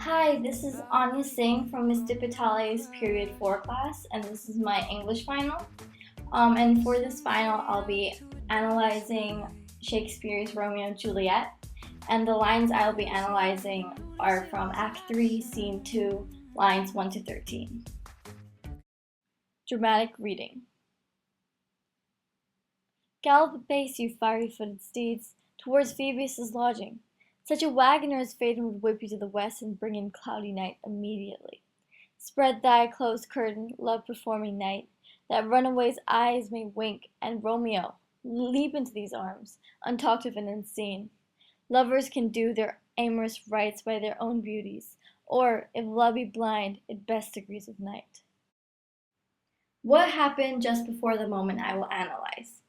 Hi, this is Anya Singh from Mr. Pitale's Period 4 class, and this is my English final. And for this final, I'll be analyzing Shakespeare's Romeo and Juliet, and the lines I'll be analyzing are from Act 3, Scene 2, lines 1 to 13. Dramatic reading. Gallop apace, you fiery-footed steeds, towards Phoebus' lodging. Such a wagoner as Phaeton would whip you to the west and bring in cloudy night immediately. Spread thy close curtain, love-performing night, that runaway's eyes may wink, and Romeo leap into these arms, untalked of and unseen. Lovers can do their amorous rites by their own beauties, or, if love be blind, it best agrees with night. What happened just before the moment I will analyze?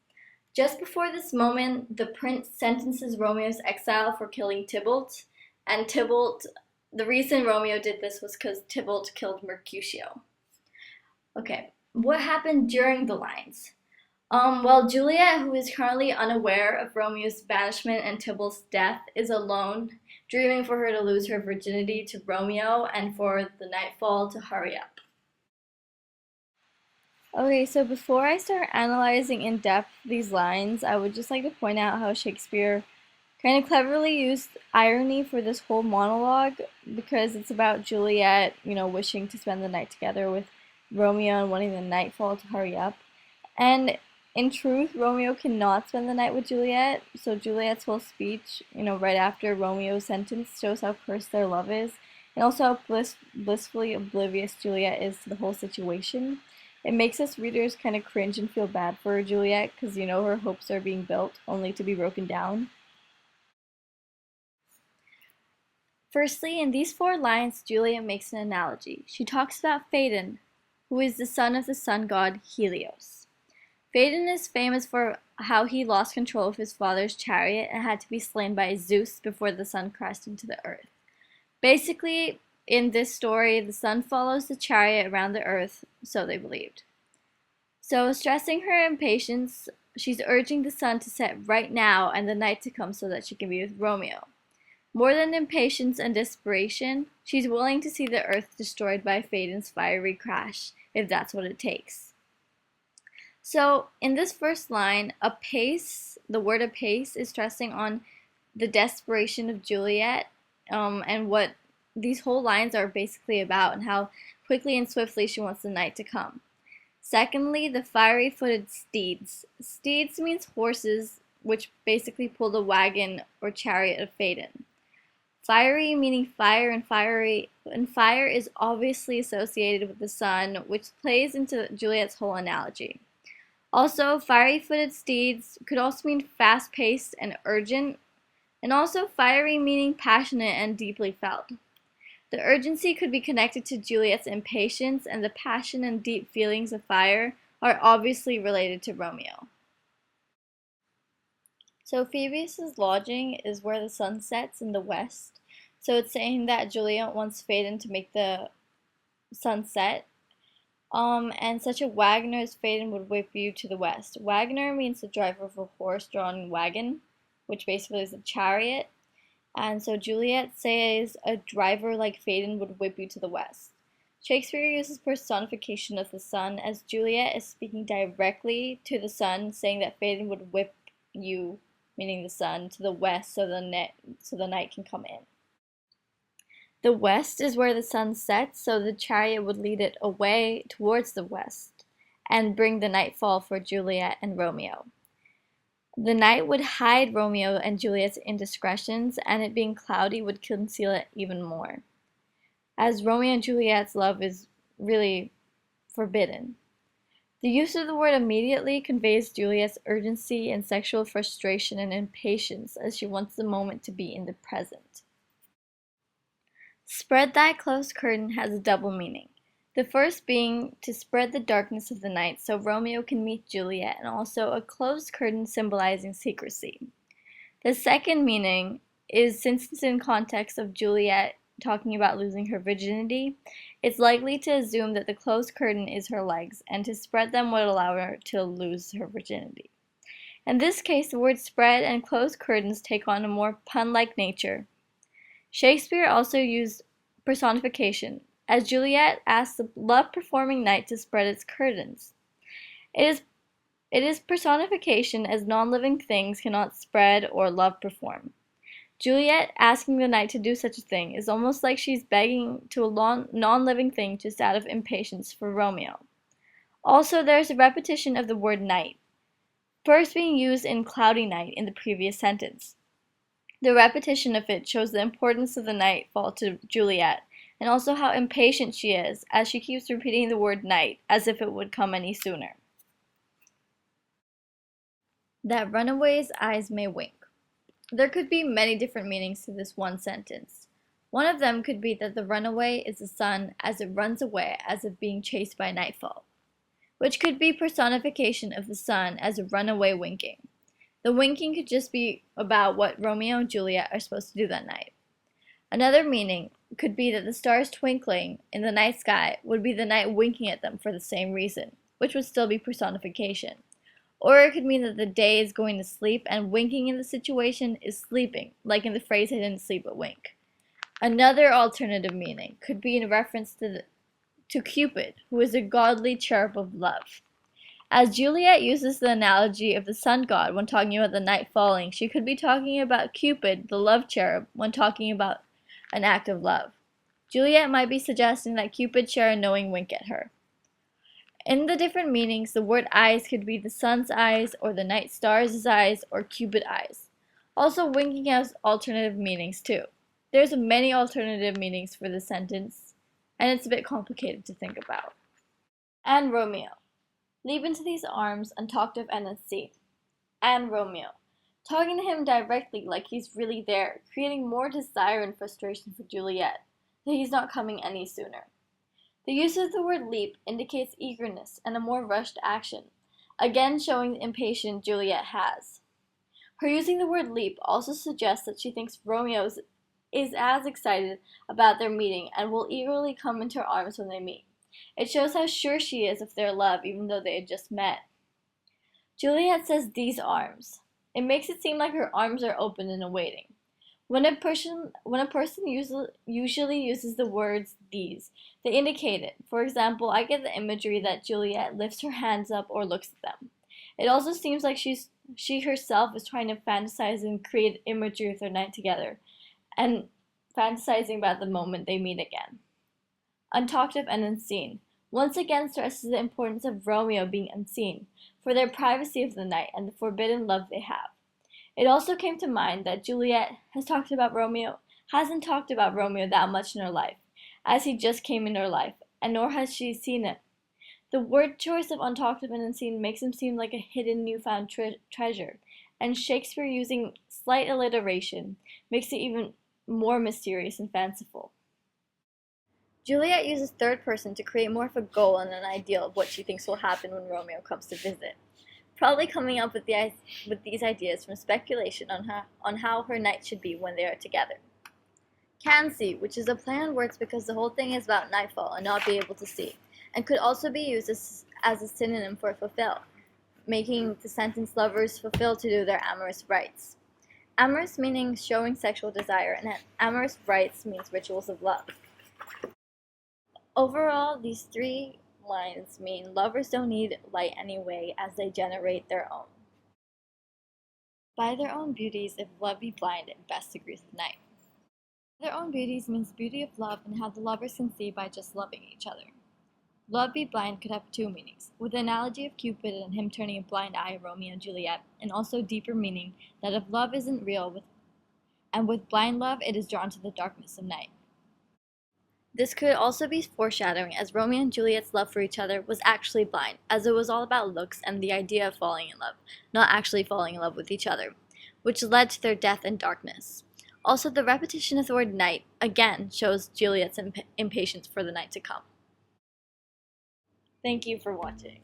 Just before this moment, the prince sentences Romeo's exile for killing Tybalt, and the reason Romeo did this was because Tybalt killed Mercutio. Okay, what happened during the lines? Well, Juliet, who is currently unaware of Romeo's banishment and Tybalt's death, is alone, dreaming for her to lose her virginity to Romeo and for the nightfall to hurry up. Okay, so before I start analyzing in depth these lines, I would just like to point out how Shakespeare kind of cleverly used irony for this whole monologue because it's about Juliet, wishing to spend the night together with Romeo and wanting the nightfall to hurry up. And in truth, Romeo cannot spend the night with Juliet, so Juliet's whole speech, right after Romeo's sentence shows how cursed their love is, and also how blissfully oblivious Juliet is to the whole situation. It makes us readers kind of cringe and feel bad for Juliet because, her hopes are being built only to be broken down. Firstly, in these 4 lines, Juliet makes an analogy. She talks about Phaeton, who is the son of the sun god Helios. Phaeton is famous for how he lost control of his father's chariot and had to be slain by Zeus before the sun crashed into the earth. Basically, in this story, the sun follows the chariot around the earth, so they believed. So, stressing her impatience, she's urging the sun to set right now and the night to come so that she can be with Romeo. More than impatience and desperation, she's willing to see the earth destroyed by Phaeton's fiery crash, if that's what it takes. So, in this first line, apace, the word apace is stressing on the desperation of Juliet, and what these whole lines are basically about, and how quickly and swiftly she wants the night to come. Secondly, the fiery-footed steeds. Steeds means horses, which basically pull the wagon or chariot of Phaeton. Fiery meaning fire, and fire is obviously associated with the sun, which plays into Juliet's whole analogy. Also, fiery-footed steeds could also mean fast-paced and urgent, and also fiery meaning passionate and deeply felt. The urgency could be connected to Juliet's impatience, and the passion and deep feelings of fire are obviously related to Romeo. So Phoebus' lodging is where the sun sets in the west. So it's saying that Juliet wants Phaeton to make the sun set. And such a wagoner as Phaeton would whip you to the west. Wagoner means the driver of a horse-drawn wagon, which basically is a chariot. And so Juliet says a driver like Phaeton would whip you to the west. Shakespeare uses personification of the sun as Juliet is speaking directly to the sun, saying that Phaeton would whip you, meaning the sun, to the west so the night can come in. The west is where the sun sets, so the chariot would lead it away towards the west and bring the nightfall for Juliet and Romeo. The night would hide Romeo and Juliet's indiscretions, and it being cloudy would conceal it even more, as Romeo and Juliet's love is really forbidden. The use of the word immediately conveys Juliet's urgency and sexual frustration and impatience as she wants the moment to be in the present. Spread thy close curtain has a double meaning. The first being to spread the darkness of the night so Romeo can meet Juliet, and also a closed curtain symbolizing secrecy. The second meaning is, since it's in context of Juliet talking about losing her virginity, it's likely to assume that the closed curtain is her legs, and to spread them would allow her to lose her virginity. In this case, the words spread and closed curtains take on a more pun-like nature. Shakespeare also used personification, as Juliet asks the love-performing night to spread its curtains. It is personification, as non-living things cannot spread or love perform. Juliet asking the night to do such a thing is almost like she's begging to a non-living thing just out of impatience for Romeo. Also, there's a repetition of the word night, first being used in cloudy night in the previous sentence. The repetition of it shows the importance of the nightfall to Juliet, and also how impatient she is, as she keeps repeating the word night, as if it would come any sooner. That runaway's eyes may wink. There could be many different meanings to this one sentence. One of them could be that the runaway is the sun as it runs away as if being chased by nightfall, which could be personification of the sun as a runaway winking. The winking could just be about what Romeo and Juliet are supposed to do that night. Another meaning could be that the stars twinkling in the night sky would be the night winking at them for the same reason, which would still be personification. Or it could mean that the day is going to sleep and winking in the situation is sleeping, like in the phrase I didn't sleep but wink. Another alternative meaning could be in reference to Cupid, who is a godly cherub of love. As Juliet uses the analogy of the sun god when talking about the night falling, she could be talking about Cupid, the love cherub, when talking about an act of love. Juliet might be suggesting that Cupid share a knowing wink at her. In the different meanings, the word eyes could be the sun's eyes, or the night star's eyes, or Cupid eyes. Also, winking has alternative meanings too. There's many alternative meanings for this sentence, and it's a bit complicated to think about. And Romeo. Leap into these arms and talk to and unseen. And Romeo. Talking to him directly like he's really there, creating more desire and frustration for Juliet, that he's not coming any sooner. The use of the word leap indicates eagerness and a more rushed action, again showing the impatience Juliet has. Her using the word leap also suggests that she thinks Romeo is as excited about their meeting and will eagerly come into her arms when they meet. It shows how sure she is of their love even though they had just met. Juliet says these arms. It makes it seem like her arms are open and awaiting. When a person usually uses the words these, they indicate it. For example, I get the imagery that Juliet lifts her hands up or looks at them. It also seems like she herself is trying to fantasize and create imagery of their night together, and fantasizing about the moment they meet again. Untalked of and unseen once again stresses the importance of Romeo being unseen, for their privacy of the night and the forbidden love they have. It also came to mind that Juliet hasn't talked about Romeo that much in her life, as he just came into her life, and nor has she seen him. The word choice of untalked of and unseen makes him seem like a hidden newfound treasure, and Shakespeare using slight alliteration makes it even more mysterious and fanciful. Juliet uses third person to create more of a goal and an ideal of what she thinks will happen when Romeo comes to visit, probably coming up with these ideas from speculation on how her night should be when they are together. Can see, which is a play on words because the whole thing is about nightfall and not be able to see, and could also be used as a synonym for fulfill, making the sentence lovers fulfill to do their amorous rites. Amorous meaning showing sexual desire, and amorous rites means rituals of love. Overall, these three lines mean lovers don't need light anyway, as they generate their own. By their own beauties, if love be blind, it best agrees with night. Their own beauties means beauty of love and how the lovers can see by just loving each other. Love be blind could have two meanings, with the analogy of Cupid and him turning a blind eye at Romeo and Juliet, and also deeper meaning that if love isn't real, with blind love, it is drawn to the darkness of night. This could also be foreshadowing, as Romeo and Juliet's love for each other was actually blind, as it was all about looks and the idea of falling in love, not actually falling in love with each other, which led to their death and darkness. Also, the repetition of the word night, again, shows Juliet's impatience for the night to come. Thank you for watching.